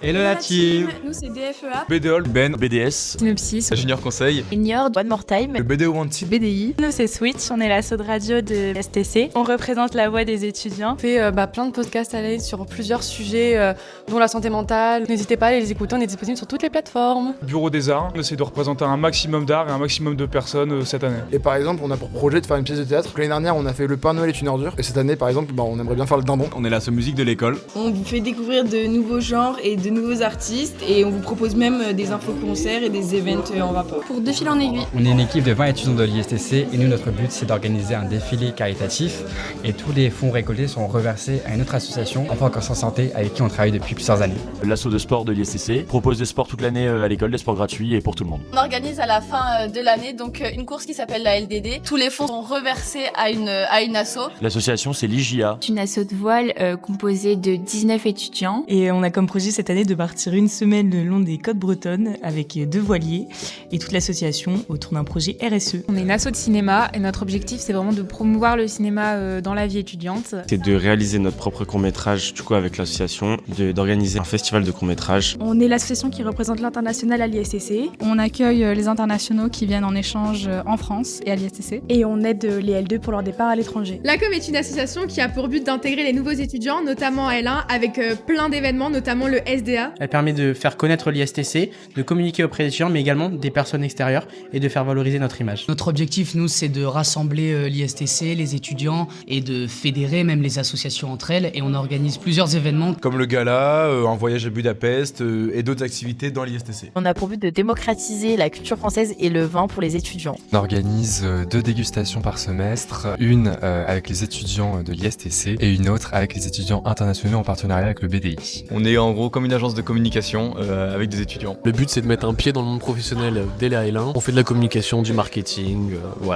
Hello la team. Nous c'est DFEA, BDOL, Ben, BDS, Synopsis, Junior Conseil, Ignore, One More Time, le BDO Wanted, BDI. Nous c'est Switch, on est l'asso de radio de STC. On représente la voix des étudiants. on fait plein de podcasts à l'aide sur plusieurs sujets, dont la santé mentale. N'hésitez pas à les écouter, on est disponible sur toutes les plateformes. Bureau des Arts. On essaie de représenter un maximum d'art et un maximum de personnes cette année. Et par exemple, on a pour projet de faire une pièce de théâtre. L'année dernière, on a fait Le Père Noël est une ordure. Et cette année, par exemple, on aimerait bien faire le dindon. On est l'asso musique de l'école. On vous fait découvrir de nouveaux genres et de nouveaux artistes et on vous propose même des infos-concerts et des events en rapport. Pour deux fils en aiguille. On est une équipe de 20 étudiants de l'ISTC et nous, notre but, c'est d'organiser un défilé caritatif et tous les fonds récoltés sont reversés à une autre association, Enfants en santé, avec qui on travaille depuis plusieurs années. L'asso de sport de l'ISTC propose des sports toute l'année à l'école, des sports gratuits et pour tout le monde. On organise à la fin de l'année donc une course qui s'appelle la LDD. Tous les fonds sont reversés à une asso. L'association, c'est l'IJA. C'est une asso de voile composée de 19 étudiants. Et on a comme projet cette année de partir une semaine le long des côtes bretonnes avec 2 voiliers et toute l'association autour d'un projet RSE. On est une asso de cinéma et notre objectif c'est vraiment de promouvoir le cinéma dans la vie étudiante. C'est de réaliser notre propre court-métrage du coup avec l'association, d'organiser un festival de court-métrage. On est l'association qui représente l'international à l'ISTC. On accueille les internationaux qui viennent en échange en France et à l'ISTC. Et on aide les L2 pour leur départ à l'étranger. L'ACOM est une association qui a pour but d'intégrer les nouveaux étudiants, notamment à L1, avec plein d'événements, notamment le SDA. Elle permet de faire connaître l'ISTC, de communiquer auprès des étudiants, mais également des personnes extérieures et de faire valoriser notre image. Notre objectif, nous, c'est de rassembler l'ISTC, les étudiants et de fédérer même les associations entre elles. Et on organise plusieurs événements. Comme le gala, un voyage à Budapest et d'autres activités dans l'ISTC. On a pour but de démocratiser la culture française et le vin pour les étudiants. On organise 2 dégustations par semestre, une avec les étudiants de l'ISTC et une autre avec les étudiants internationaux en partenariat avec le BDI. On est en gros comme une agence de communication avec des étudiants. Le but c'est de mettre un pied dans le monde professionnel dès la L1. On fait de la communication, du marketing, voilà.